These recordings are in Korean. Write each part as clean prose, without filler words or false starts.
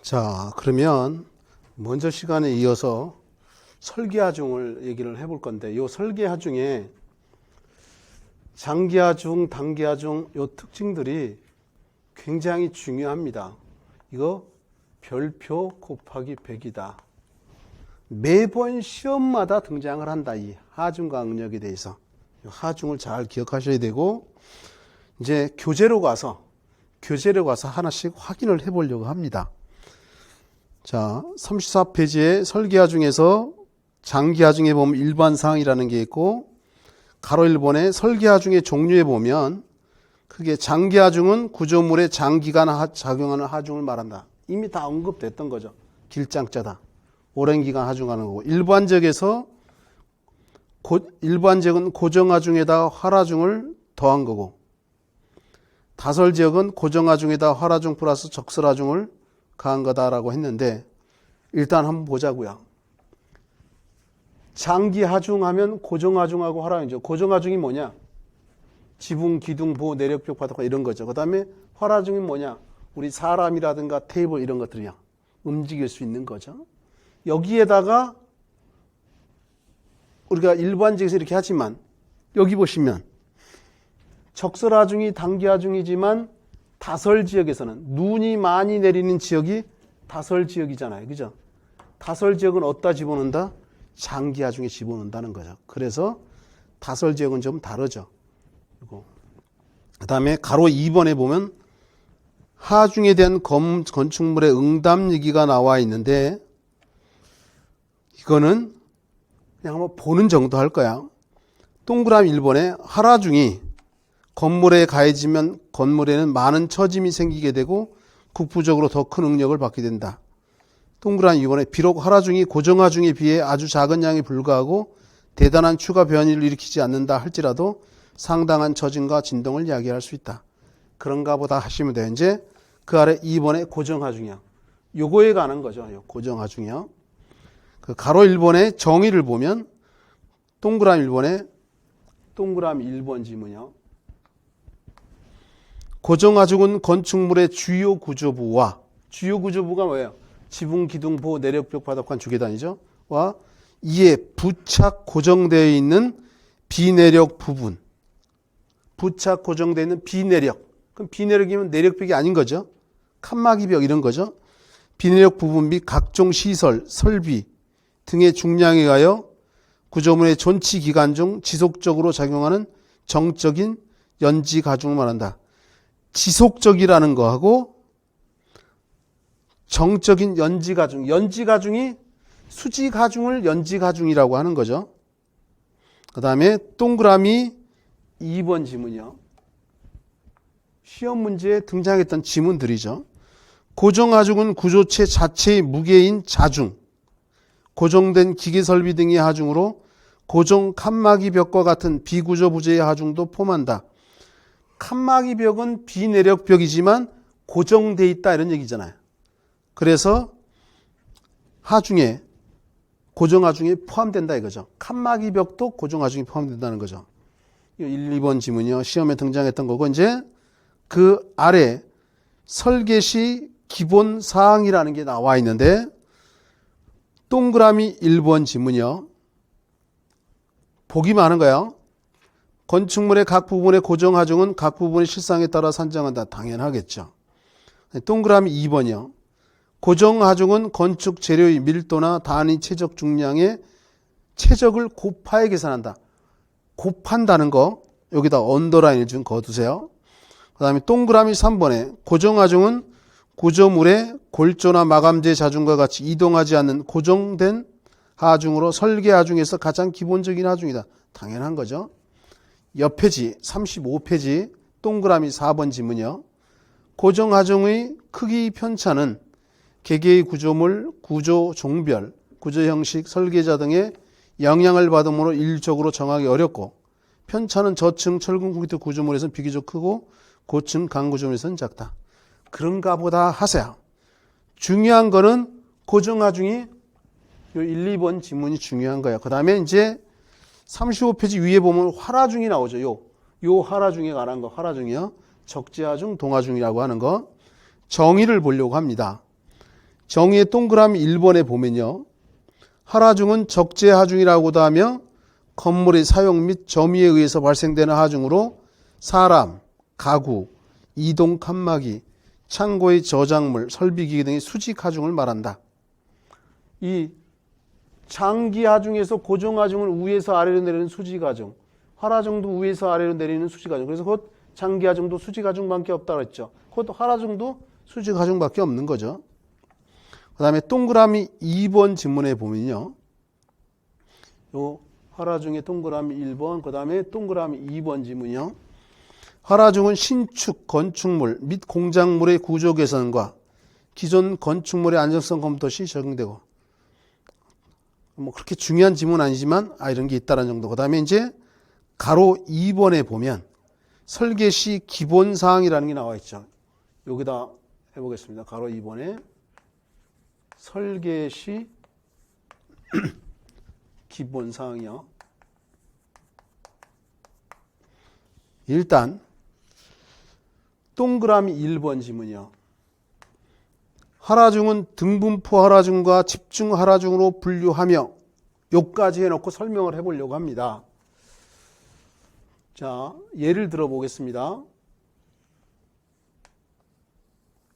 자, 그러면 먼저 시간에 이어서 설계하중을 얘기를 해볼 건데, 이 설계하중에 장기하중, 단기하중 이 특징들이 굉장히 중요합니다. 이거 별표 곱하기 100이다. 매번 시험마다 등장을 한다. 이 하중과 응력에 대해서. 하중을 잘 기억하셔야 되고, 이제 교재로 가서 하나씩 확인을 해보려고 합니다. 자, 34페이지에 설계하중에서 장기하중에 보면 일반사항이라는 게 있고, 가로 1번에 설계하중의 종류에 보면 크게 장기하중은 구조물에 장기간 작용하는 하중을 말한다. 이미 다 언급됐던 거죠. 길장자다. 오랜 기간 하중하는 거고, 일반적은 고정하중에다 활하중을 더한 거고, 다설지역은 고정하중에다 활하중 플러스 적설하중을 가한 거다라고 했는데, 일단 한번 보자고요. 장기하중하면 고정하중하고 활하중이죠. 고정하중이 뭐냐? 지붕, 기둥, 보호, 내력벽, 바닥 이런 거죠. 그 다음에 활하중이 뭐냐? 우리 사람이라든가 테이블 이런 것들이야. 움직일 수 있는 거죠. 여기에다가 우리가 일반적에서 이렇게 하지만, 여기 보시면 적설하중이 단기하중이지만 다설지역에서는 눈이 많이 내리는 지역이 다설지역이잖아요. 그죠? 다설지역은 어디다 집어넣는다? 장기하중에 집어넣는다는 거죠. 그래서 다설지역은 좀 다르죠. 그리고 그 다음에 가로 2번에 보면 하중에 대한 건축물의 응답 얘기가 나와 있는데, 이거는 그냥 한번 보는 정도 할 거야. 동그라미 1번에 활하중이 건물에 가해지면 건물에는 많은 처짐이 생기게 되고 국부적으로 더 큰 응력을 받게 된다. 동그라미 2번에 비록 활하중이 고정하중에 비해 아주 작은 양에 불과하고 대단한 추가 변이를 일으키지 않는다 할지라도 상당한 처짐과 진동을 야기할 수 있다. 그런가 보다 하시면 돼요. 이제 그 아래 2번에 고정하중이요. 요거에 관한 거죠. 고정하중이요. 그 가로 1번에 정의를 보면 동그라미 1번 지문이요. 고정하중은 건축물의 주요 구조부가 뭐예요? 지붕, 기둥, 보호, 내력벽, 바닥관, 주계단이죠. 와 이에 부착 고정되어 있는 비내력 부분. 부착 고정되어 있는 비내력. 그럼 비내력이면 내력벽이 아닌 거죠. 칸막이벽 이런 거죠. 비내력 부분 및 각종 시설, 설비 등의 중량에 의하여 구조물의 존치 기간 중 지속적으로 작용하는 정적인 연지 가중을 말한다. 지속적이라는 거하고 정적인 연지 가중. 연지 가중이 수지 가중을 연지 가중이라고 하는 거죠. 그 다음에 동그라미 2번 지문이요. 시험 문제에 등장했던 지문들이죠. 고정하중은 구조체 자체의 무게인 자중, 고정된 기계 설비 등의 하중으로 고정 칸막이 벽과 같은 비구조 부재의 하중도 포함한다. 칸막이 벽은 비내력 벽이지만 고정돼 있다 이런 얘기잖아요. 그래서 하중에 고정하중에 포함된다 이거죠. 칸막이 벽도 고정하중에 포함된다는 거죠. 1, 2번 지문이요. 시험에 등장했던 거고, 이제 그 아래 설계 시 기본 사항이라는 게 나와 있는데, 동그라미 1번 지문이요. 복이 많은 거예요. 건축물의 각 부분의 고정하중은 각 부분의 실상에 따라 산정한다. 당연하겠죠. 동그라미 2번이요. 고정하중은 건축 재료의 밀도나 단위 최적 중량의 최적을 곱하여 계산한다. 곱한다는 거 여기다 언더라인을 좀 그어두세요. 그 다음에 동그라미 3번에 고정하중은 구조물의 골조나 마감재 자중과 같이 이동하지 않는 고정된 하중으로 설계하중에서 가장 기본적인 하중이다. 당연한 거죠. 옆 페이지 35페이지 동그라미 4번 지문이요. 고정하중의 크기 편차는 개개의 구조물, 구조 종별, 구조 형식, 설계자 등의 영향을 받음으로 일률적으로 정하기 어렵고, 편차는 저층 철근 콘크리트 구조물에서는 비교적 크고 고층 강구조물에서는 작다. 그런가 보다 하세요. 중요한 거는 고정하중이 요 1, 2번 지문이 중요한 거예요. 그 다음에 이제 35페이지 위에 보면 활하중이 나오죠. 요 활하중에 관한 거, 활하중이요. 적재하중, 동하중이라고 하는 거. 정의를 보려고 합니다. 정의의 동그라미 1번에 보면요. 하라중은 적재 하중이라고도 하며 건물의 사용 및 점유에 의해서 발생되는 하중으로 사람, 가구, 이동 칸막이, 창고의 저작물, 설비기기 등의 수직 하중을 말한다. 이 장기 하중에서 고정 하중을 위에서 아래로 내리는 수직 하중, 하라중도 위에서 아래로 내리는 수직 하중. 그래서 곧 장기 하중도 수직 하중밖에 없다고 했죠. 곧 하라중도 수직 하중밖에 없는 거죠. 그 다음에 동그라미 2번 지문에 보면요. 요 하라중의 동그라미 1번, 그 다음에 동그라미 2번 지문이요. 하라중은 신축, 건축물 및 공작물의 구조 개선과 기존 건축물의 안정성 검토 시 적용되고, 뭐 그렇게 중요한 지문은 아니지만 이런 게 있다는 정도. 그 다음에 이제 가로 2번에 보면 설계 시 기본 사항이라는 게 나와 있죠. 여기다 해보겠습니다. 가로 2번에 설계 시 기본 사항이요. 일단 동그라미 1번 지문이요. 하라중은 등분포 하라중과 집중 하라중으로 분류하며 요까지 해놓고 설명을 해보려고 합니다. 자, 예를 들어 보겠습니다.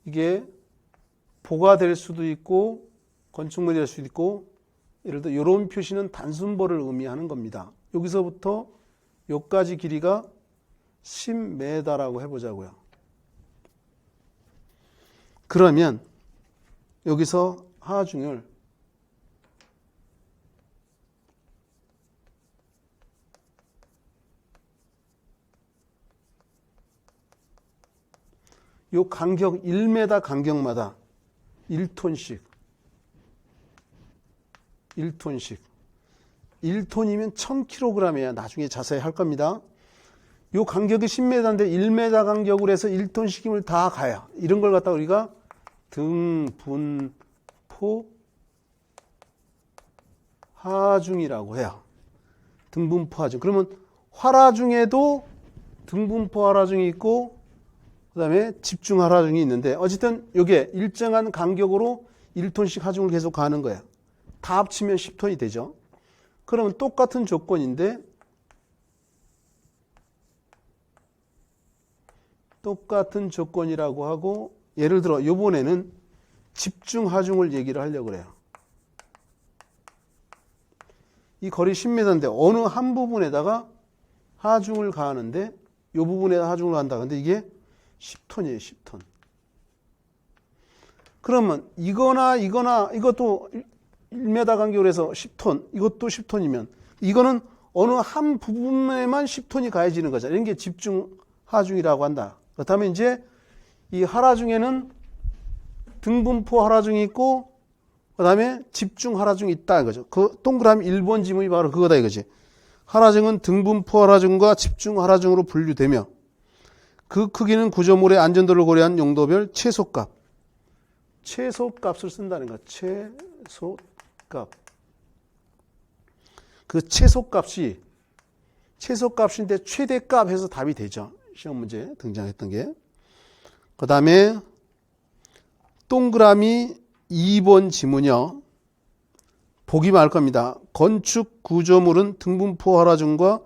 이게 보가 될 수도 있고 건축물이 될 수도 있고, 예를 들어 이런 표시는 단순보를 의미하는 겁니다. 여기서부터 요까지 길이가 10m라고 해보자고요. 그러면 여기서 하중을 요 간격 1m 간격마다 1톤씩 1톤이면 1000kg이에요. 나중에 자세히 할 겁니다. 요 간격이 10m인데 1m 간격으로 해서 1톤씩임을 다 가야, 이런 걸 갖다 우리가 등분포 하중이라고 해요. 등분포 하중. 그러면 화라중에도 등분포 하라중이 있고 그 다음에 집중 하라중이 있는데, 어쨌든 이게 일정한 간격으로 1톤씩 하중을 계속 가는 거예요. 다 합치면 10톤이 되죠. 그러면 똑같은 조건인데, 똑같은 조건이라고 하고, 예를 들어 이번에는 집중 하중을 얘기를 하려고 그래요. 이 거리 10m인데 어느 한 부분에다가 하중을 가하는데, 이 부분에다 하중을 한다. 근데 이게 10톤이에요. 10톤. 그러면 이거나 이것도 1m 간격으로 해서 10톤, 이것도 10톤이면 이거는 어느 한 부분에만 10톤이 가해지는 거잖아요. 이런 게 집중 하중이라고 한다. 그렇다면 이제 이 하라중에는 등분포 하라중이 있고 그 다음에 집중 하라중이 있다 이거죠. 그 동그라미 1번 지문이 바로 그거다 이거지. 하라중은 등분포 하라중과 집중 하라중으로 분류되며 그 크기는 구조물의 안전도를 고려한 용도별 최소값을 쓴다는 거. 최소값. 그 최소값인데 최대값 해서 답이 되죠. 시험 문제 등장했던 게. 그 다음에 동그라미 2번 지문이요. 보기만 할 겁니다. 건축 구조물은 등분포 하라중과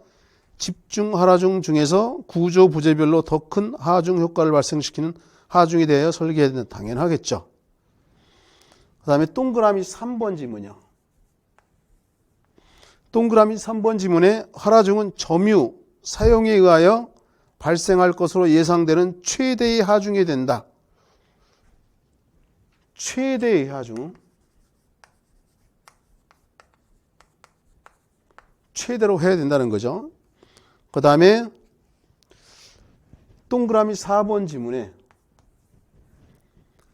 집중 하라중 중에서 구조 부재별로 더 큰 하중 효과를 발생시키는 하중에 대하여 설계해야 된다. 당연하겠죠. 그 다음에 동그라미 3번 지문이요. 동그라미 3번 지문에 하라중은 점유, 사용에 의하여 발생할 것으로 예상되는 최대의 하중이 된다. 최대의 하중. 최대로 해야 된다는 거죠. 그 다음에 동그라미 4번 지문에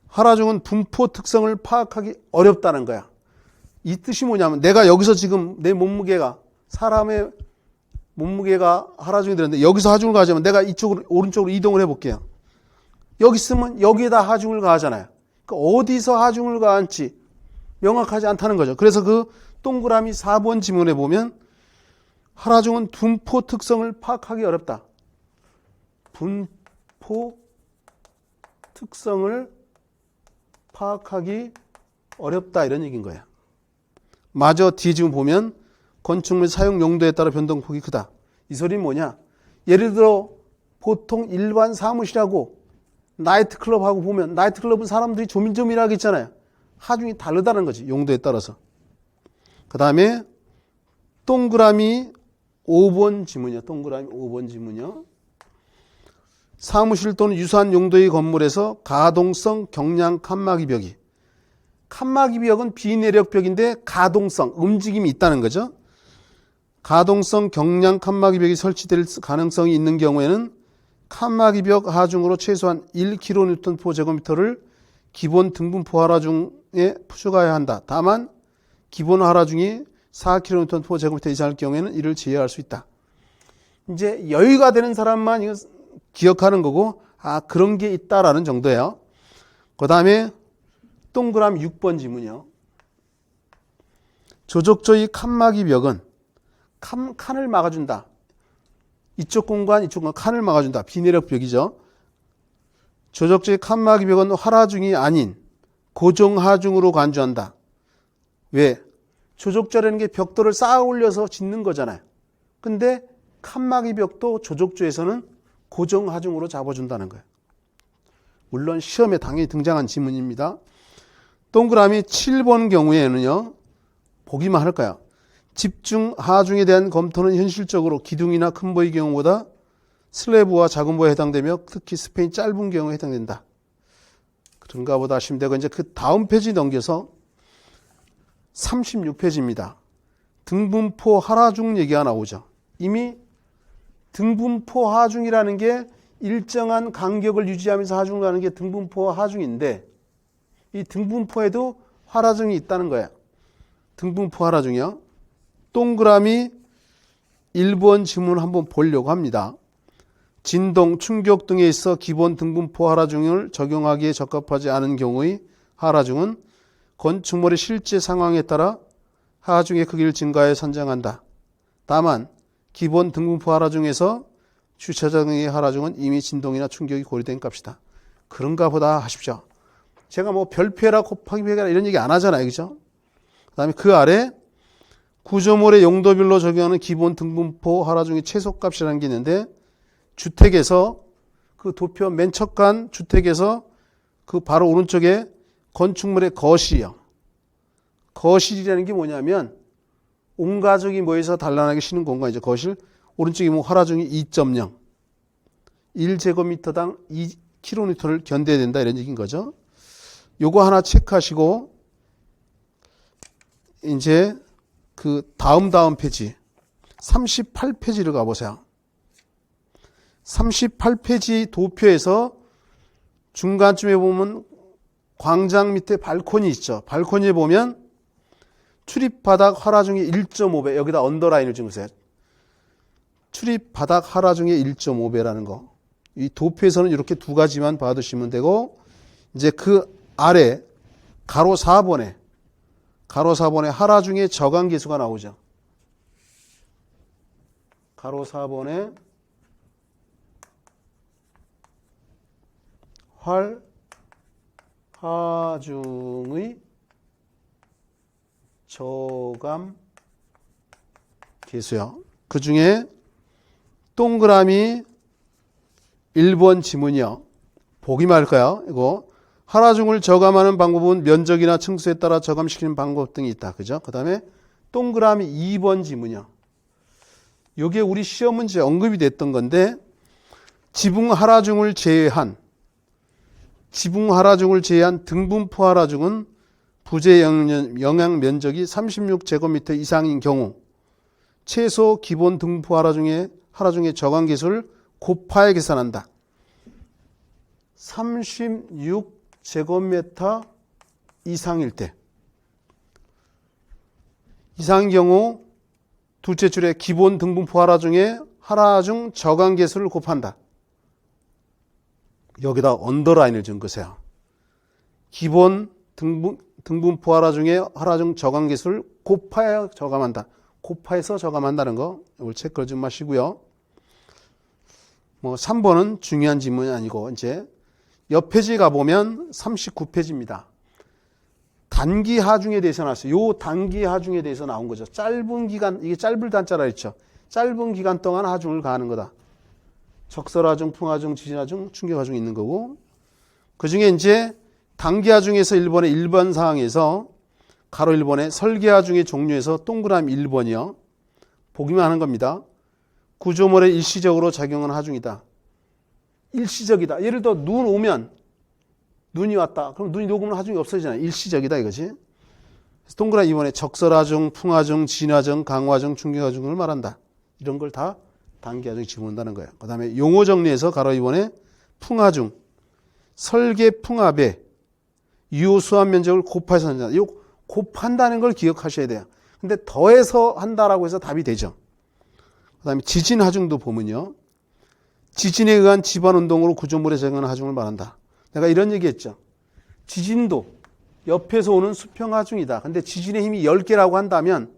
하라중은 분포 특성을 파악하기 어렵다는 거야. 이 뜻이 뭐냐면 내가 여기서 지금 내 몸무게가, 사람의 몸무게가 하라중이 되는데 여기서 하중을 가하자면 내가 이쪽으로 오른쪽으로 이동을 해볼게요. 여기 있으면 여기에다 하중을 가하잖아요. 그러니까 어디서 하중을 가한지 명확하지 않다는 거죠. 그래서 그 동그라미 4번 지문에 보면 하라중은 분포 특성을 파악하기 어렵다. 분포 특성을 파악하기 어렵다 이런 얘기인 거야. 마저 뒤에 지금 보면 건축물 사용 용도에 따라 변동폭이 크다. 이 소리는 뭐냐? 예를 들어 보통 일반 사무실하고 나이트클럽하고 보면 나이트클럽은 사람들이 조밀조밀하게 있잖아요. 하중이 다르다는 거지. 용도에 따라서. 그 다음에 동그라미 5번 지문이요. 동그라미 5번 지문이요. 사무실 또는 유사한 용도의 건물에서 가동성 경량 칸막이 벽이. 칸막이 벽은 비내력벽인데 가동성, 움직임이 있다는 거죠. 가동성 경량 칸막이 벽이 설치될 가능성이 있는 경우에는 칸막이 벽 하중으로 최소한 1kNp/제곱미터를 기본 등분포 하라중에 추가해야 한다. 다만 기본 하라중이 4kNp/제곱미터 이상일 경우에는 이를 제외할 수 있다. 이제 여유가 되는 사람만 이거 기억하는 거고, 아, 그런 게 있다라는 정도예요. 그 다음에 동그라미 6번 지문이요. 조적조의 칸막이 벽은 칸을 막아준다. 이쪽 공간, 이쪽 공간 칸을 막아준다. 비내력 벽이죠. 조적조의 칸막이 벽은 하라중이 아닌 고정하중으로 간주한다. 왜? 조적조라는 게 벽돌을 쌓아 올려서 짓는 거잖아요. 근데 칸막이 벽도 조적조에서는 고정하중으로 잡아준다는 거예요. 물론 시험에 당연히 등장한 지문입니다. 동그라미 7번 경우에는요. 보기만 할까요? 집중 하중에 대한 검토는 현실적으로 기둥이나 큰 보의 경우보다 슬래브와 작은 보에 해당되며 특히 스팬이 짧은 경우에 해당된다. 그런가 보다 하시면 되고, 이제 그 다음 페이지 넘겨서 36페이지입니다. 등분포 하라중 얘기가 나오죠. 이미 등분포 하중이라는 게 일정한 간격을 유지하면서 하중을 하는 게 등분포 하중인데, 이 등분포에도 하라중이 있다는 거예요. 등분포 하라중이요. 동그라미 1번 지문 한번 보려고 합니다. 진동, 충격 등에 있어 기본 등분포 하라중을 적용하기에 적합하지 않은 경우의 하라중은 건축물의 실제 상황에 따라 하중의 크기를 증가해 산정한다. 다만 기본 등분포 하라중에서 주차장의 하라중은 이미 진동이나 충격이 고려된 값이다. 그런가 보다 하십시오. 제가 뭐 별표라 곱하기 별표라 이런 얘기 안 하잖아요. 그죠? 그 다음에 그 아래 구조물의 용도별로 적용하는 기본 등분포 하라중의 최소값이라는 게 있는데, 주택에서 그 도표 맨 첫 주택에서 그 바로 오른쪽에 건축물의 거실이요. 거실이라는 게 뭐냐면 온 가족이 모여서 단란하게 쉬는 공간이죠. 거실. 오른쪽에 뭐 하라중이 2.0. 1제곱미터당 2kN를 견뎌야 된다 이런 얘기인 거죠. 요거 하나 체크하시고 이제 그 다음 페이지 38페이지를 가보세요. 38페이지 도표에서 중간쯤에 보면 광장 밑에 발코니 있죠. 발코니에 보면 출입바닥 하라중의 1.5배, 여기다 언더라인을 찍으세요. 출입바닥 하라중의 1.5배라는 거. 이 도표에서는 이렇게 두 가지만 받으시면 되고, 이제 그 아래 가로 4번에 하라중의 저간계수가 나오죠. 가로 4번에 하중의 저감 계수요. 그 중에 동그라미 1번 지문이요. 보기만 할까요? 이거 하라중을 저감하는 방법은 면적이나 층수에 따라 저감시키는 방법 등이 있다. 그죠? 그 다음에 동그라미 2번 지문이요. 이게 우리 시험 문제 언급이 됐던 건데, 지붕 하라중을 제외한 등분포 하라중은 부재 영향 면적이 36제곱미터 이상인 경우 최소 기본 등분포 하라중의 저감계수를 곱하여 계산한다. 36제곱미터 이상일 때, 이상인 경우 둘째 줄에 기본 등분포 하라중 저감계수를 곱한다. 여기다 언더라인을 좀 그으세요. 기본 등분포 하라중 저감계수를 곱하여 저감한다. 곱하여서 저감한다는 거 이걸 체크를 좀 마시고요. 뭐 3번은 중요한 지문이 아니고, 이제 옆 페이지 가보면 39페이지입니다. 단기 하중에 대해서 나왔어요. 요 단기 하중에 대해서 나온 거죠. 짧은 기간, 이게 짧을 단자라 했죠. 짧은 기간 동안 하중을 가하는 거다. 적설하중, 풍하중, 지진하중, 충격하중이 있는 거고, 그 중에 이제 단기 하중에서 1번의 일반 사항에서 가로 1번에 설계 하중의 종류에서 동그라미 1번이요. 보기만 하는 겁니다. 구조물에 일시적으로 작용하는 하중이다. 일시적이다. 예를 들어 눈 오면, 눈이 왔다. 그럼 눈이 녹으면 하중이 없어지잖아요. 일시적이다 이거지. 그래서 동그라미 2번에 적설하중, 풍하중, 진하중, 강화중, 충격하중을 말한다. 이런 걸 다 단기 하중에 집어넣는다는 거예요. 그 다음에 용어 정리에서 가로 2번에 풍하중, 설계 풍합에 유효 수압 면적을 곱해서 한다. 이 곱한다는 걸 기억하셔야 돼요. 근데 더해서 한다라고 해서 답이 되죠. 그 다음에 지진 하중도 보면요. 지진에 의한 지반 운동으로 구조물에 작용하는 하중을 말한다. 내가 이런 얘기했죠. 지진도 옆에서 오는 수평 하중이다. 근데 지진의 힘이 10개라고 한다면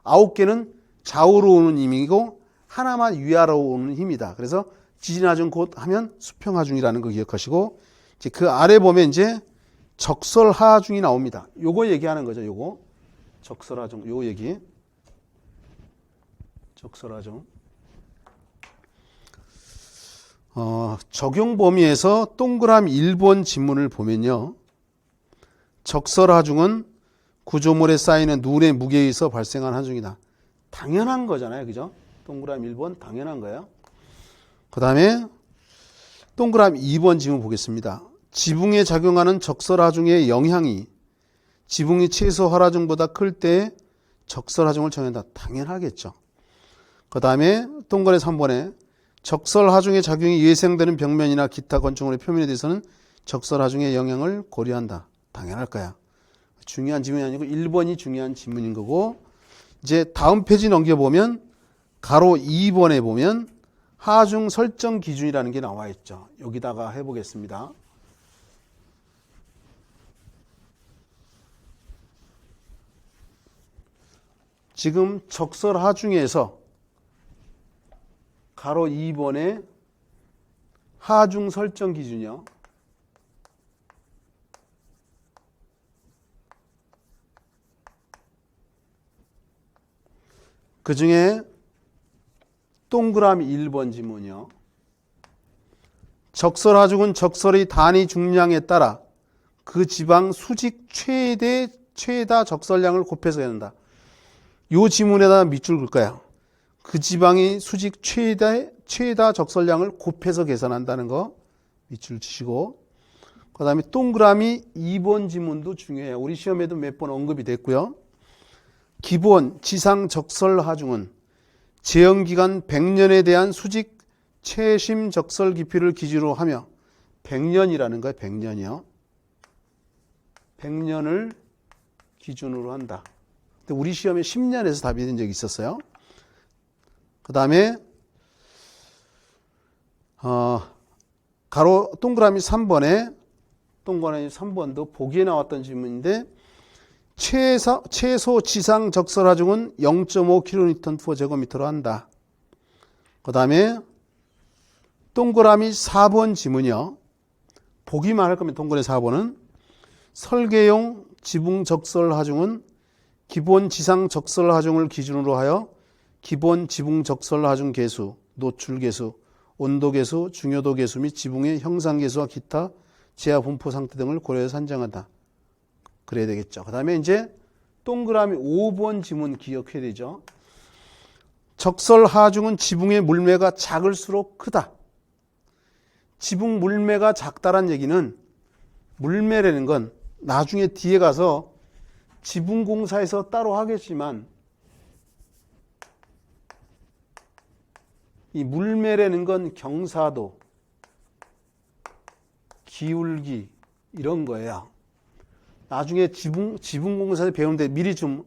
9개는 좌우로 오는 힘이고 하나만 위아래로 오는 힘이다. 그래서 지진 하중 곧 하면 수평 하중이라는 거 기억하시고, 이제 그 아래 보면 이제 적설 하중이 나옵니다. 요거 얘기하는 거죠. 요거 적설 하중, 요거 얘기. 적설 하중. 적용 범위에서 동그라미 1번 지문을 보면요. 적설 하중은 구조물에 쌓이는 눈의 무게에 의해서 발생한 하중이다. 당연한 거잖아요. 그죠? 동그라미 1번 당연한 거예요. 그 다음에 동그라미 2번 지문 보겠습니다. 지붕에 작용하는 적설 하중의 영향이 지붕이 최소 하중보다 클 때 적설 하중을 정한다. 당연하겠죠. 그 다음에 동그라미 3번에 적설 하중의 작용이 예상되는 벽면이나 기타 건축물의 표면에 대해서는 적설 하중의 영향을 고려한다. 당연할 거야. 중요한 지문이 아니고 1번이 중요한 지문인 거고, 이제 다음 페이지 넘겨보면 가로 2번에 보면 하중 설정 기준이라는 게 나와 있죠. 여기다가 해보겠습니다. 지금 적설 하중에서 가로 2번에 하중 설정 기준이요. 그 중에 동그라미 1번 지문이요. 적설 하중은 적설의 단위 중량에 따라 그 지방 수직 최다 적설량을 곱해서 한다. 이 지문에다 밑줄 긋을 거예요. 그 지방이 수직 최다 적설량을 곱해서 계산한다는 거 밑줄 치시고, 그 다음에 동그라미 2번 지문도 중요해요. 우리 시험에도 몇 번 언급이 됐고요. 기본 지상 적설 하중은 재형기간 100년에 대한 수직 최심 적설 깊이를 기준으로 하며 100년이라는 거예요. 100년이요. 100년을 기준으로 한다. 근데 우리 시험에 10년에서 답이 된 적이 있었어요. 그 다음에 가로 동그라미 3번에 동그라미 3번도 보기에 나왔던 질문인데, 최소 지상 적설 하중은 0.5kN/제곱미터로 한다. 그 다음에 동그라미 4번 지문이요. 보기만 할 거면 동그라미 4번은 설계용 지붕 적설 하중은 기본 지상 적설 하중을 기준으로 하여 기본 지붕 적설 하중 계수, 노출 계수, 온도 계수, 중요도 계수 및 지붕의 형상 계수와 기타 지하 분포 상태 등을 고려해서 산정한다. 그래야 되겠죠. 그 다음에 이제 동그라미 5번 지문 기억해야 되죠. 적설 하중은 지붕의 물매가 작을수록 크다. 지붕 물매가 작다란 얘기는 물매라는 건 나중에 뒤에 가서 지붕공사에서 따로 하겠지만 이 물매라는 건 경사도, 기울기 이런 거예요. 나중에 지붕공사에서 배우는데 미리 좀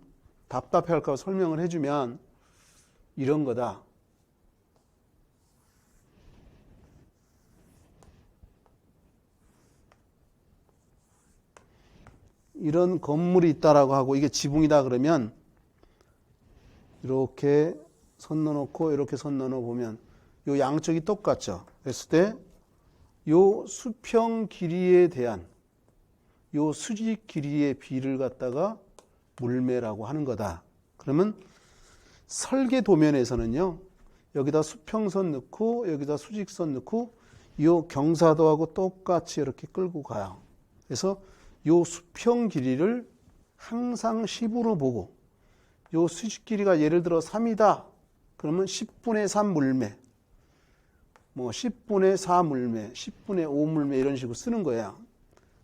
답답해할까 설명을 해주면 이런 거다. 이런 건물이 있다라고 하고 이게 지붕이다 그러면 이렇게 선 넣어놓고 이렇게 선 넣어보면 요 양쪽이 똑같죠. 그랬을 때 요 수평 길이에 대한 요 수직 길이의 비를 갖다가 물매라고 하는 거다. 그러면 설계 도면에서는요, 여기다 수평선 넣고 여기다 수직선 넣고 요 경사도하고 똑같이 이렇게 끌고 가요. 그래서 요 수평 길이를 항상 10으로 보고 요 수직 길이가 예를 들어 3이다. 그러면 10분의 3 물매, 뭐 10분의 4 물매, 10분의 5 물매 이런 식으로 쓰는 거야.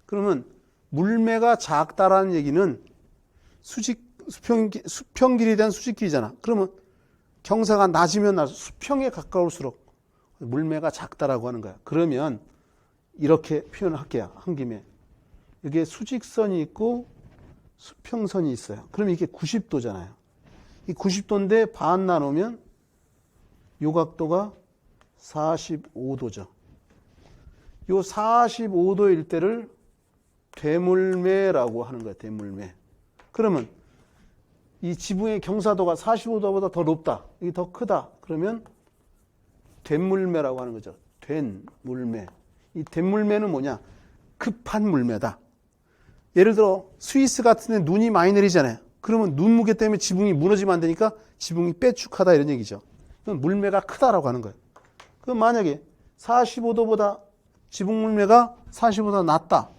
그러면 물매가 작다라는 얘기는 수평 길이에 대한 수직 길이잖아. 그러면 경사가 낮으면 수평에 가까울수록 물매가 작다라고 하는 거야. 그러면 이렇게 표현을 할게요. 한 김에. 여기에 수직선이 있고 수평선이 있어요. 그럼 이게 90도잖아요. 이 90도인데 반 나누면 요 각도가 45도죠. 요 45도일 때를 되물매라고 하는 거예요. 되물매. 그러면 이 지붕의 경사도가 45도보다 더 높다. 이게 더 크다. 그러면 된물매라고 하는 거죠. 된물매. 이 된물매는 뭐냐? 급한 물매다. 예를 들어 스위스 같은 데 눈이 많이 내리잖아요. 그러면 눈 무게 때문에 지붕이 무너지면 안 되니까 지붕이 빼축하다 이런 얘기죠. 그럼 물매가 크다라고 하는 거예요. 그럼 만약에 45도보다 지붕 물매가 45도보다 낮다.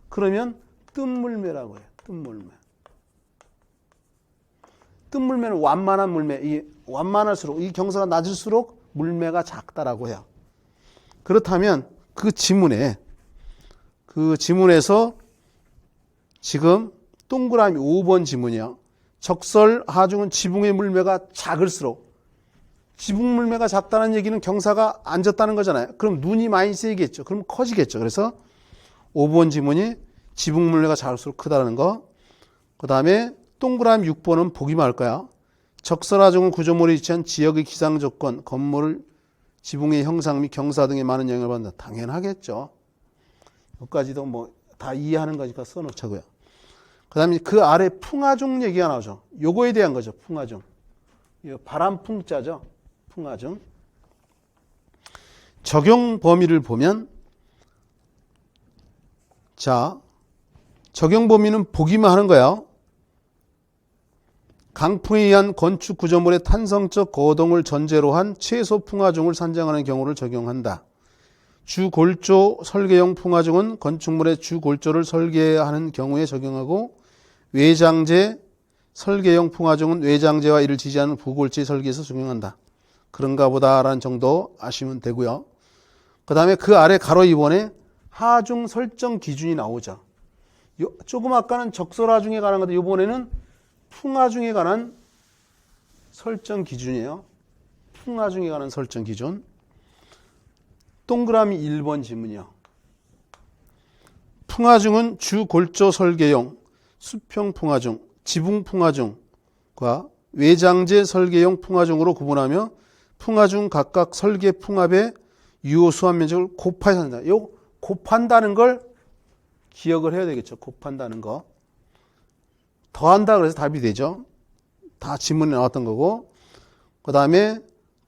그러면 뜸물매라고 해요. 뜸물매. 뜸물매는 완만한 물매. 이 완만할수록 이 경사가 낮을수록 물매가 작다라고 해요. 그렇다면 그 지문에서 지금 동그라미 5번 지문이요. 적설 하중은 지붕의 물매가 작을수록, 지붕 물매가 작다는 얘기는 경사가 앉았다는 거잖아요. 그럼 눈이 많이 세겠죠. 그럼 커지겠죠. 그래서 5번 지문이 지붕 물매가 작을수록 크다는 거. 그 다음에 동그라미 6번은 보기만 할 거야. 적설 하중은 구조물에 위치한 지역의 기상 조건, 건물, 지붕의 형상 및 경사 등에 많은 영향을 받는다. 당연하겠죠. 여기까지도 뭐 다 이해하는 거니까 써놓자고요. 그 다음에 그 아래 풍하중 얘기가 나오죠. 요거에 대한 거죠. 풍하중. 바람풍자죠. 풍하중. 적용 범위를 보면, 자, 적용 범위는 보기만 하는 거야. 강풍에 의한 건축 구조물의 탄성적 거동을 전제로 한 최소 풍하중을 산정하는 경우를 적용한다. 주골조 설계용 풍하중은 건축물의 주골조를 설계하는 경우에 적용하고, 외장재 설계용 풍하중은 외장재와 이를 지지하는 부골재 설계에서 적용한다. 그런가 보다라는 정도 아시면 되고요. 그 다음에 그 아래 가로 2번에 하중 설정 기준이 나오죠. 조금 아까는 적설 하중에 관한 건데 이번에는 풍하중에 관한 설정 기준이에요. 풍하중에 관한 설정 기준. 동그라미 1번 지문이요. 풍하중은 주골조 설계용, 수평 풍하중, 지붕 풍하중과 외장재 설계용 풍하중으로 구분하며 풍하중 각각 설계 풍합의 유효 수합 면적을 곱하여서 한다. 요 곱한다는 걸 기억을 해야 되겠죠. 곱한다는 거. 더한다 그래서 답이 되죠. 다 지문에 나왔던 거고. 그 다음에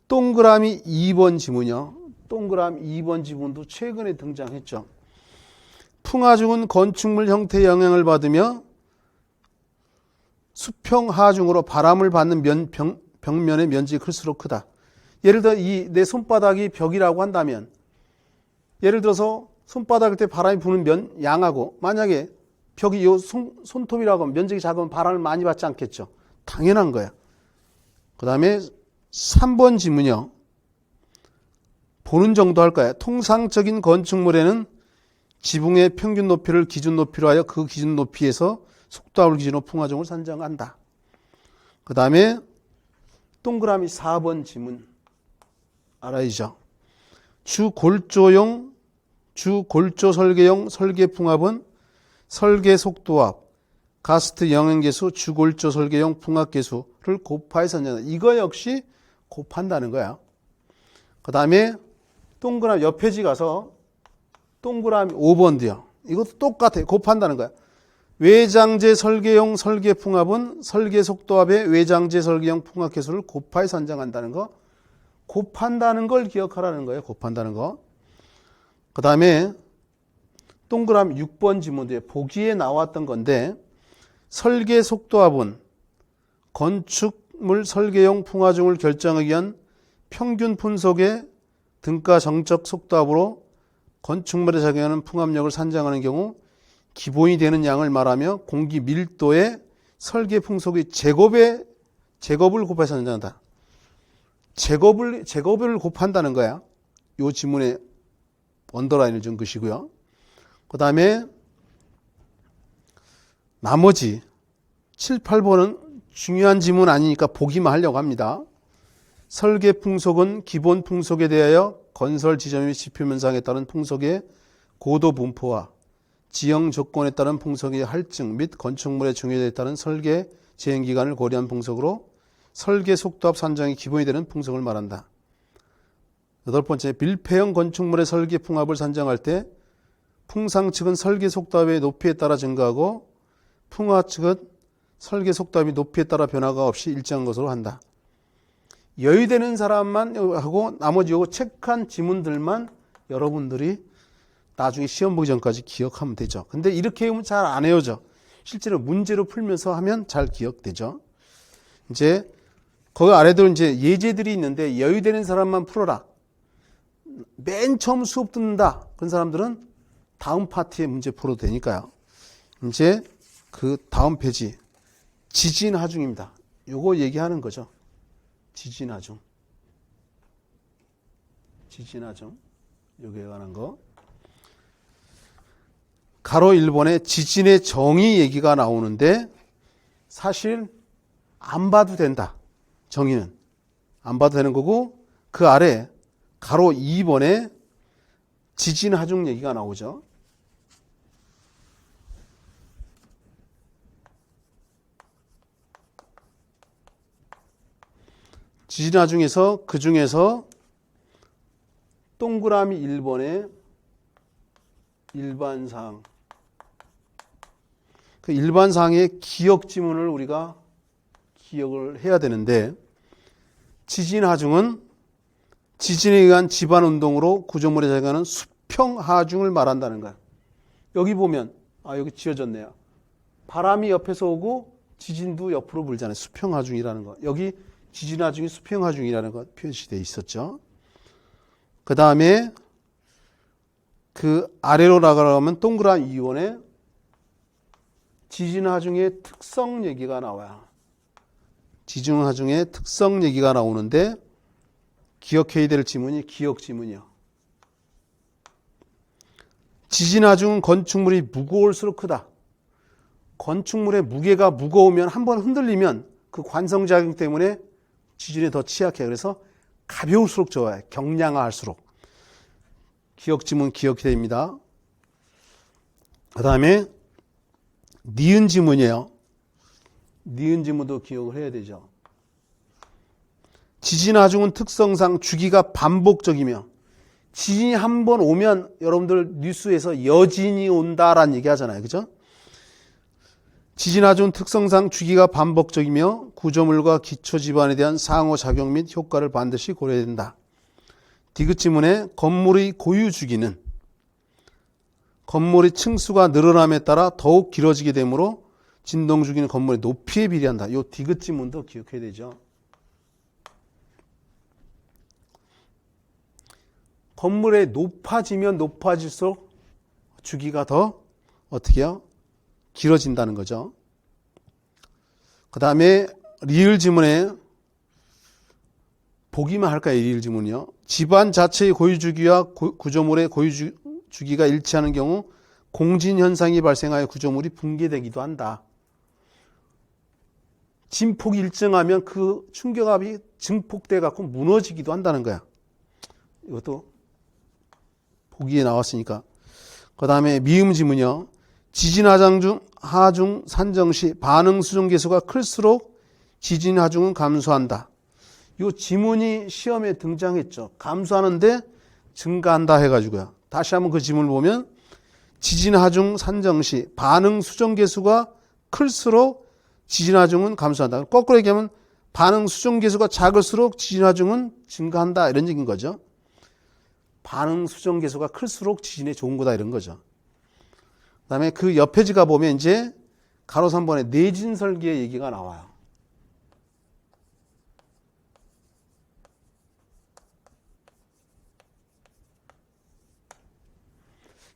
동그라미 2번 지문이요. 동그라미 2번 지문도 최근에 등장했죠. 풍하중은 건축물 형태의 영향을 받으며 수평 하중으로 바람을 받는 벽면의 면적이 클수록 크다. 예를 들어 내 손바닥이 벽이라고 한다면, 예를 들어서 손바닥일 때 바람이 부는 양하고, 만약에 벽이 요 손톱이라고 하면 면적이 작으면 바람을 많이 받지 않겠죠. 당연한 거야. 그 다음에 3번 지문이요. 보는 정도 할 거야. 통상적인 건축물에는 지붕의 평균 높이를 기준 높이로 하여 그 기준 높이에서 속도압을 기준으로 풍하중을 산정한다. 그 다음에 동그라미 4번 지문 알아야죠. 주골조 설계용 설계 풍합은 설계 속도압, 가스트 영향계수, 주골조 설계용 풍합계수를 곱하여서 산정한다. 이거 역시 곱한다는 거야. 그 다음에 동그라미 옆 페이지 가서 동그라미 5번도요. 이것도 똑같아요. 곱한다는 거야. 외장재 설계용 설계 풍합은 설계 속도압의 외장재 설계용 풍합 계수를 곱하여 산정한다는 거. 곱한다는 걸 기억하라는 거예요. 곱한다는 거. 그 다음에 동그라미 6번 지문에 보기에 나왔던 건데 설계 속도합은 건축물 설계용 풍화중을 결정하기 위한 평균 분속의 등가 정적 속도합으로 건축물에 작용하는 풍압력을 산정하는 경우 기본이 되는 양을 말하며 공기 밀도의 설계 풍속의 제곱을 곱해서 산정한다. 제곱을 곱한다는 거야. 이 지문에 언더라인을 준 것이고요. 그 다음에 나머지 7, 8번은 중요한 지문 아니니까 보기만 하려고 합니다. 설계 풍속은 기본 풍속에 대하여 건설 지점 및 지표면상에 따른 풍속의 고도 분포와 지형 조건에 따른 풍속의 할증 및 건축물의 중요도에 따른 설계 재행 기간을 고려한 풍속으로 설계 속도합 산정이 기본이 되는 풍속을 말한다. 8번째, 밀폐형 건축물의 설계 풍압을 산정할 때 풍상측은 설계 속도합의 높이에 따라 증가하고 풍하측은 설계 속도합의 높이에 따라 변화가 없이 일정한 것으로 한다. 여유되는 사람만 하고 나머지 요거 체크한 지문들만 여러분들이 나중에 시험 보기 전까지 기억하면 되죠. 근데 이렇게 하면 잘 안 외워져. 실제로 문제로 풀면서 하면 잘 기억되죠. 이제 거기 아래도 이제 예제들이 있는데 여유되는 사람만 풀어라. 맨 처음 수업 듣는다. 그런 사람들은 다음 파트에 문제 풀어도 되니까요. 이제 그 다음 페이지 지진하중입니다. 요거 얘기하는 거죠. 지진하중. 여기에 관한 거. 가로 1번에 지진의 정의 얘기가 나오는데 사실 안 봐도 된다. 정의는. 안 봐도 되는 거고 그 아래 가로 2번에 지진하중 얘기가 나오죠. 지진하중에서 그 중에서 동그라미 1번에 일반사항. 그 일반사항의 기억 지문을 우리가 기억을 해야 되는데 지진하중은 지진에 의한 지반운동으로 구조물에 작용하는 수평하중을 말한다는 거야. 여기 보면 여기 지어졌네요. 바람이 옆에서 오고 지진도 옆으로 불잖아요. 수평하중이라는 거. 여기 지진하중이 수평하중이라는 거 표시되어 있었죠. 그 다음에 그 아래로 나가려면 동그라미 2번에 지진하중의 특성 얘기가 나와요. 지진하중의 특성 얘기가 나오는데 기억해야 될 지문이 기억 지문이요. 지진하중은 건축물이 무거울수록 크다. 건축물의 무게가 무거우면 한번 흔들리면 그 관성작용 때문에 지진에 더 취약해. 그래서 가벼울수록 좋아요. 경량화할수록. 기억 지문 기억이 됩니다. 그 다음에 니은 지문이에요. 니은 지문도 기억을 해야 되죠. 지진하중은 특성상 주기가 반복적이며 지진이 한 번 오면 여러분들 뉴스에서 여진이 온다라는 얘기 하잖아요. 그죠? 지진하중은 특성상 주기가 반복적이며 구조물과 기초지반에 대한 상호작용 및 효과를 반드시 고려해야 된다. 디귿 지문에 건물의 고유 주기는 건물의 층수가 늘어남에 따라 더욱 길어지게 되므로 진동 주기는 건물의 높이에 비례한다. 이 디귿 지문도 기억해야 되죠. 건물이 높아지면 높아질수록 주기가 더 어떻게 해요? 길어진다는 거죠. 그 다음에 리을 지문에 보기만 할까요? 리을 지문이요. 집안 자체의 고유주기와 구조물의 고유주기가 일치하는 경우 공진현상이 발생하여 구조물이 붕괴되기도 한다. 진폭이 일정하면 그 충격압이 증폭돼 갖고 무너지기도 한다는 거야. 이것도 보기에 나왔으니까. 그 다음에 미음 지문이요. 지진 하중 산정 시 반응 수정 계수가 클수록 지진 하중은 감소한다. 이 지문이 시험에 등장했죠. 감소하는데 증가한다 해가지고요. 다시 한번 그 지문을 보면 지진 하중 산정 시 반응 수정 계수가 클수록 지진 하중은 감소한다. 거꾸로 얘기하면 반응 수정 계수가 작을수록 지진 하중은 증가한다 이런 얘기인 거죠. 반응 수정 계수가 클수록 지진에 좋은 거다 이런 거죠. 그다음에 그 옆에 지가 보면 이제 가로 3번에 내진 설계 얘기가 나와요.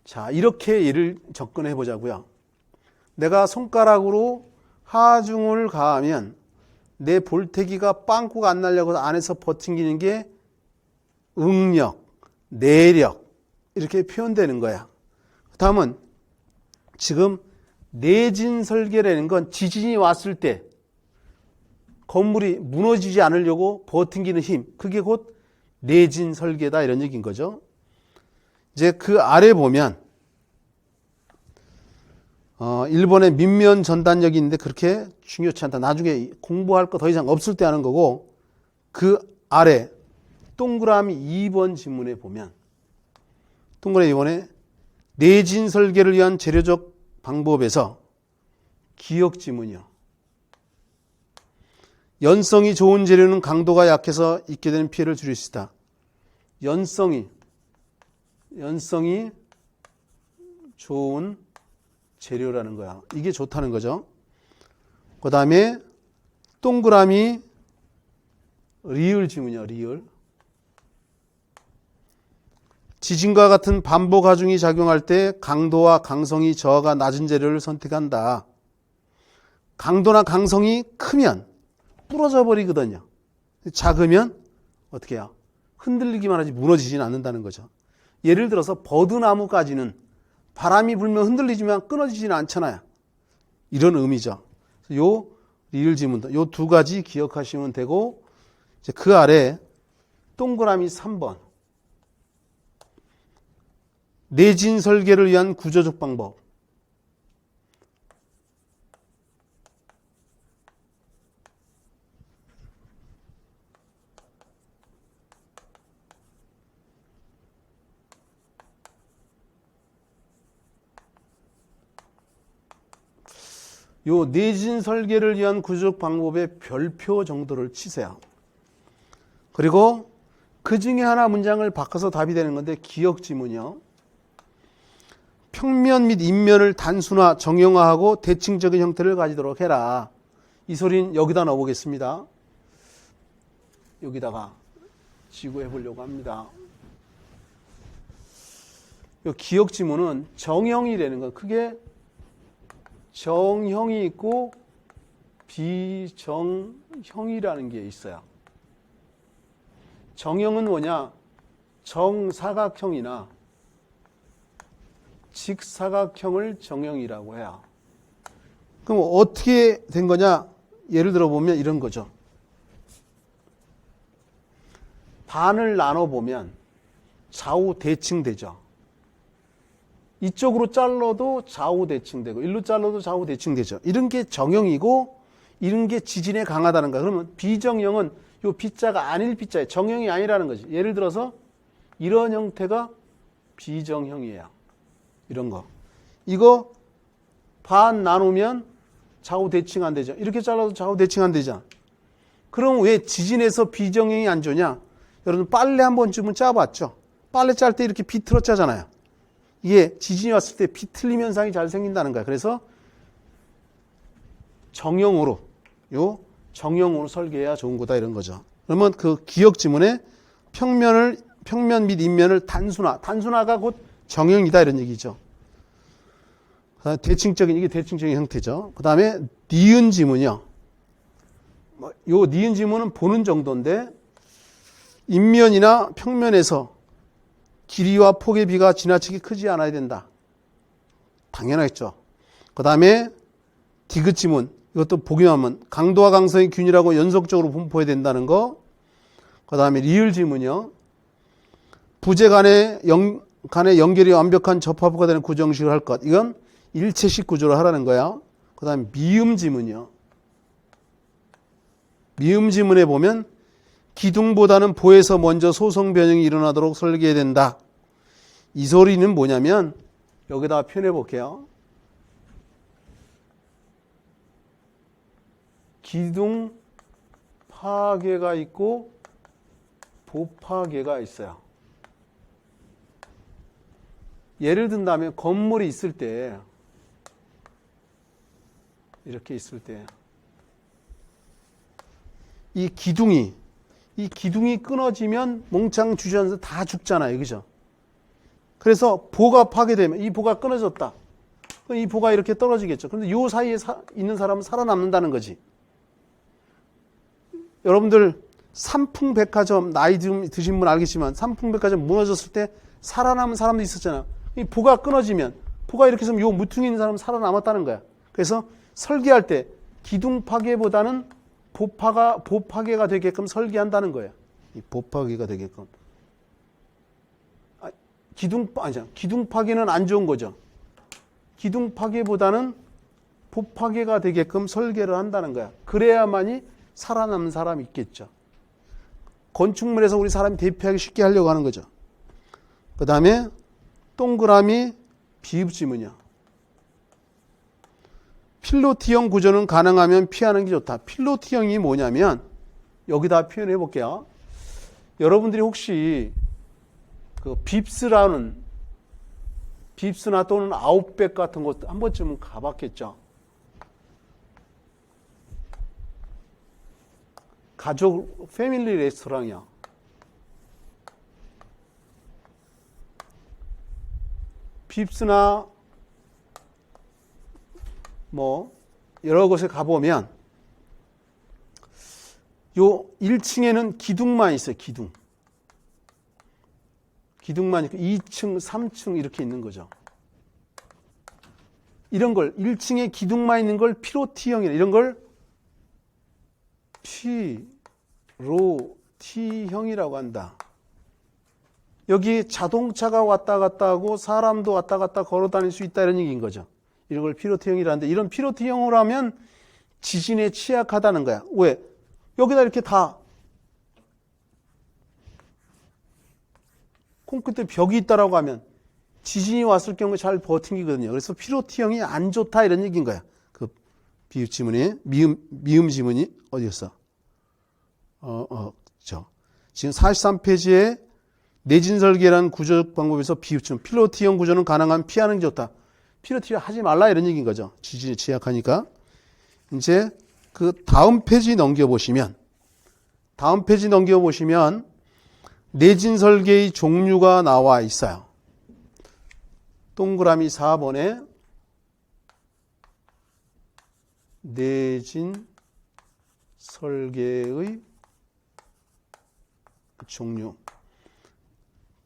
자, 이렇게 예를 접근해 보자고요. 내가 손가락으로 하중을 가하면 내 볼태기가 빵꾸가 안 나려고 안에서 버팅기는 게 응력, 내력 이렇게 표현되는 거야. 다음은 지금 내진 설계라는 건 지진이 왔을 때 건물이 무너지지 않으려고 버팅기는 힘, 그게 곧 내진 설계다 이런 얘기인 거죠. 이제 그 아래 보면 일본의 밑면 전단력이 있는데 그렇게 중요치 않다. 나중에 공부할 거 더 이상 없을 때 하는 거고, 그 아래 동그라미 2번 지문에 보면 동그라미 2번에 내진 설계를 위한 재료적 방법에서 기억 지문이요. 연성이 좋은 재료는 강도가 약해서 있게 되는 피해를 줄일 수 있다. 연성이 좋은 재료라는 거야. 이게 좋다는 거죠. 그 다음에 동그라미 리을 지문이야. 리을. 지진과 같은 반복 하중이 작용할 때 강도와 강성이 저하가 낮은 재료를 선택한다. 강도나 강성이 크면 부러져 버리거든요. 작으면 어떻게 해요? 흔들리기만 하지 무너지지는 않는다는 거죠. 예를 들어서 버드나무까지는 바람이 불면 흔들리지만 끊어지지는 않잖아요. 이런 의미죠. 요 리을 지문도 요 두 가지 기억하시면 되고, 이제 그 아래 동그라미 3번 내진 설계를 위한 구조적 방법. 요 내진 설계를 위한 구조적 방법의 별표 정도를 치세요. 그리고 그 중에 하나 문장을 바꿔서 답이 되는 건데, 기억 지문이요. 평면 및 인면을 단순화, 정형화하고 대칭적인 형태를 가지도록 해라. 이 소리는 여기다 넣어보겠습니다. 여기다가 지구해 보려고 합니다. 이 기억 지문은 정형이라는 건 크게 정형이 있고 비정형이라는 게 있어요. 정형은 뭐냐? 정사각형이나 직사각형을 정형이라고 해요. 그럼 어떻게 된 거냐? 예를 들어 보면 이런 거죠. 반을 나눠보면 좌우 대칭되죠. 이쪽으로 잘라도 좌우 대칭되고 일로 잘라도 좌우 대칭되죠. 이런 게 정형이고 이런 게 지진에 강하다는 거야. 그러면 비정형은 요 B자가 아닐 B자예요. 정형이 아니라는 거지. 예를 들어서 이런 형태가 비정형이에요. 이런 거. 이거 반 나누면 좌우 대칭 안 되죠. 이렇게 잘라도 좌우 대칭 안 되잖아. 그럼 왜 지진에서 비정형이 안 좋냐? 여러분 빨래 한 번쯤은 짜봤죠? 빨래 짤 때 이렇게 비틀어 짜잖아요. 이게 지진이 왔을 때 비틀림 현상이 잘 생긴다는 거야. 그래서 정형으로 설계해야 좋은 거다 이런 거죠. 그러면 그 기억 지문에 평면 및 인면을 단순화가 곧 정형이다 이런 얘기죠. 이게 대칭적인 형태죠. 그 다음에 니은 지문이요. 요 니은 지문은 보는 정도인데, 인면이나 평면에서 길이와 폭의 비가 지나치게 크지 않아야 된다. 당연하겠죠. 그 다음에 디귿 지문. 이것도 보기만 하면 강도와 강성이 균일하고 연속적으로 분포해야 된다는 거. 그 다음에 리을 지문이요. 부재 간의 연결이 완벽한 접합부가 되는 구정식을 할 것. 이건 일체식 구조를 하라는 거야. 그 다음에 미음 지문이요. 미음 지문에 보면 기둥보다는 보에서 먼저 소성 변형이 일어나도록 설계해야 된다. 이 소리는 뭐냐면 여기다 표현해 볼게요. 기둥 파괴가 있고 보파괴가 있어요. 예를 든다면 건물이 있을 때 이렇게 있을 때 이 기둥이 끊어지면 몽창 주저앉아서 다 죽잖아요. 그죠? 그래서 보가 파괴되면 이 보가 끊어졌다. 그럼 이 보가 이렇게 떨어지겠죠. 그런데 이 사이에 있는 사람은 살아남는다는 거지. 여러분들 삼풍백화점 나이 드신 분 알겠지만 삼풍백화점 무너졌을 때 살아남은 사람도 있었잖아요. 이 보가 끊어지면 보가 이렇게 해서 요 무퉁이 있는 사람은 살아남았다는 거야. 그래서 설계할 때 기둥 파괴보다는 보 파괴가 되게끔 설계한다는 거예요. 이 보 파괴가 되게끔. 기둥 파괴는 안 좋은 거죠. 기둥 파괴보다는 보 파괴가 되게끔 설계를 한다는 거야. 그래야만이 살아남는 사람이 있겠죠. 건축물에서 우리 사람이 대피하기 쉽게 하려고 하는 거죠. 그 다음에 동그라미 비읍지문이요. 필로티형 구조는 가능하면 피하는 게 좋다. 필로티형이 뭐냐면 여기다 표현해 볼게요. 여러분들이 혹시 그 빕스나 또는 아웃백 같은 곳 한 번쯤은 가봤겠죠. 가족 패밀리 레스토랑이요. 빕스나 뭐 여러 곳에 가보면 요 1층에는 기둥만 있어요. 기둥만 있고 2층, 3층 이렇게 있는 거죠. 이런 걸 1층에 기둥만 있는 걸 피로티형이라 이런 걸 피로티형이라고 한다. 여기 자동차가 왔다 갔다 하고 사람도 왔다 갔다 걸어 다닐 수 있다 이런 얘기인 거죠. 이런 걸 피로티형이라는데 이런 피로티형으로 하면 지진에 취약하다는 거야. 왜? 여기다 이렇게 다 콘크리트 벽이 있다라고 하면 지진이 왔을 경우에 잘 버티거든요. 그래서 피로티형이 안 좋다 이런 얘기인 거야. 그 비읍 지문이 미음 지문이 어디였어? 지금 43페이지에 내진 설계라는 구조적 방법에서 비읍 지문 필로티형 구조는 가능하면 피하는 게 좋다. 피로티형 하지 말라 이런 얘기인 거죠. 지진에 취약하니까. 이제 그 다음 페이지 넘겨보시면 내진 설계의 종류가 나와 있어요. 동그라미 4번에 내진 설계의 종류.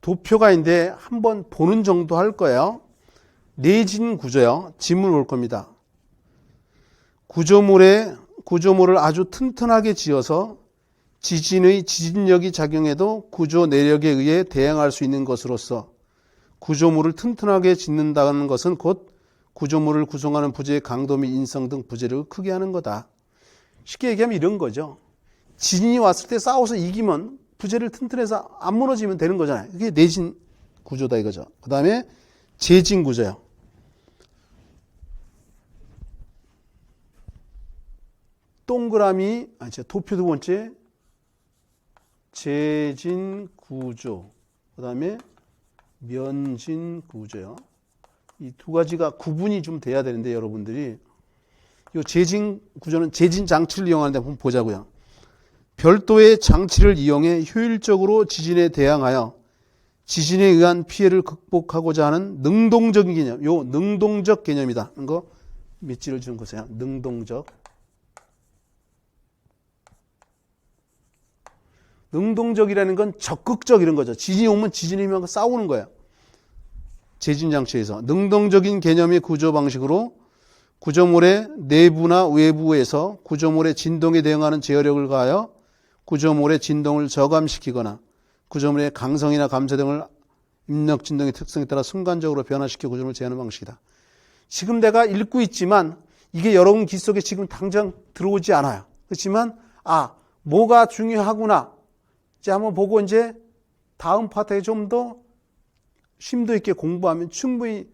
도표가 있는데 한번 보는 정도 할 거예요. 내진 구조요. 지문을 볼 겁니다. 구조물을 아주 튼튼하게 지어서 지진의 지진력이 작용해도 구조 내력에 의해 대응할 수 있는 것으로서 구조물을 튼튼하게 짓는다는 것은 곧 구조물을 구성하는 부재의 강도 및 인성 등 부재를 크게 하는 거다. 쉽게 얘기하면 이런 거죠. 지진이 왔을 때 싸워서 이기면 부재를 튼튼해서 안 무너지면 되는 거잖아요. 그게 내진 구조다 이거죠. 그 다음에 재진 구조요. 동그라미, 도표 두 번째, 재진 구조, 그 다음에 면진 구조요. 이 두 가지가 구분이 좀 돼야 되는데 여러분들이 이 재진 구조는 재진 장치를 이용하는데 한번 보자고요. 별도의 장치를 이용해 효율적으로 지진에 대항하여 지진에 의한 피해를 극복하고자 하는 능동적인 개념, 요 능동적 개념이다. 이거 밑줄을 준 거세요. 능동적. 능동적이라는 건 적극적 이런 거죠. 지진이 오면 지진이면 싸우는 거예요. 재진장치에서. 능동적인 개념의 구조 방식으로 구조물의 내부나 외부에서 구조물의 진동에 대응하는 제어력을 가하여 구조물의 진동을 저감시키거나 구조물의 강성이나 감소 등을 입력 진동의 특성에 따라 순간적으로 변화시켜 구조물을 제어하는 방식이다. 지금 내가 읽고 있지만 이게 여러분 귀 속에 지금 당장 들어오지 않아요. 그렇지만 뭐가 중요하구나. 이제 한번 보고 이제 다음 파트에 좀 더 심도 있게 공부하면 충분히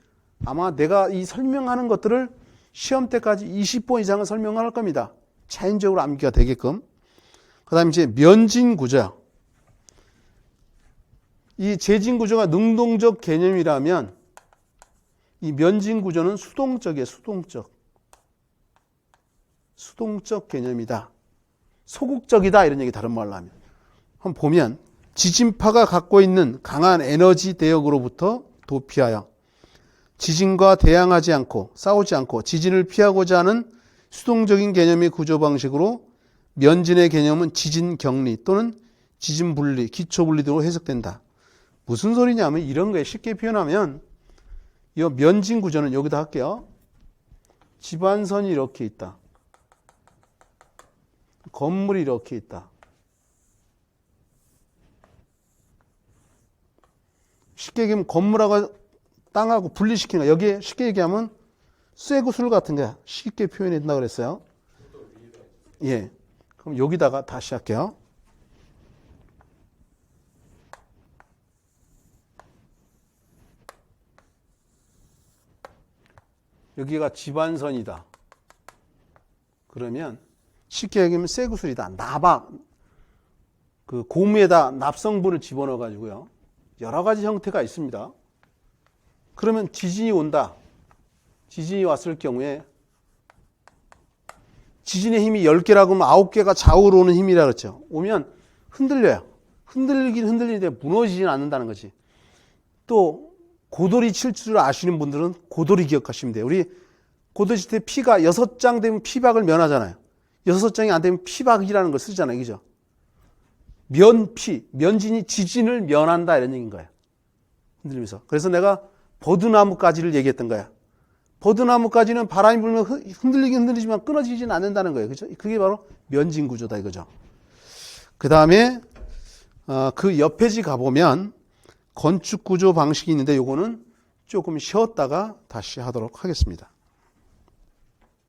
아마 내가 이 설명하는 것들을 시험 때까지 20번 이상은 설명할 겁니다. 차인적으로 암기가 되게끔. 그 다음에 이제 면진 구조야. 이 재진 구조가 능동적 개념이라면 이 면진 구조는 수동적이에요. 수동적. 수동적 개념이다. 소극적이다. 이런 얘기 다른 말로 하면. 한번 보면 지진파가 갖고 있는 강한 에너지 대역으로부터 도피하여 지진과 대항하지 않고 싸우지 않고 지진을 피하고자 하는 수동적인 개념의 구조 방식으로 면진의 개념은 지진 격리 또는 지진 분리, 기초 분리 등으로 해석된다. 무슨 소리냐면 이런 거에 쉽게 표현하면 이 면진 구조는 여기다 할게요. 집안선이 이렇게 있다. 건물이 이렇게 있다. 쉽게 얘기하면 건물하고 땅하고 분리시키는 거야. 여기에 쉽게 얘기하면 쇠구슬 같은 게 쉽게 표현된다 그랬어요. 예. 그럼 여기다가 다시 할게요. 여기가 집안선이다. 그러면 쉽게 얘기하면 쇠구슬이다. 나박, 그 고무에다 납성분을 집어넣어 가지고요. 여러 가지 형태가 있습니다. 그러면 지진이 온다. 지진이 왔을 경우에 지진의 힘이 10개라고 하면 9개가 좌우로 오는 힘이라 그랬죠. 오면 흔들려요. 흔들리긴 흔들리는데 무너지진 않는다는 거지. 또 고돌이 칠 줄 아시는 분들은 고돌이 기억하시면 돼요. 우리 고돌이 칠 때 피가 6장 되면 피박을 면하잖아요. 6장이 안 되면 피박이라는 걸 쓰잖아요. 그죠? 면피, 면진이 지진을 면한다 이런 얘기인 거예요. 흔들리면서. 그래서 내가 버드나무까지를 얘기했던 거야. 버드나무까지는 바람이 불면 흔들리긴 흔들리지만 끊어지진 않는다는 거예요. 그죠? 그게 바로 면진 구조다 이거죠. 그 다음에 그 옆에지 가보면 건축 구조 방식이 있는데 요거는 조금 쉬었다가 다시 하도록 하겠습니다.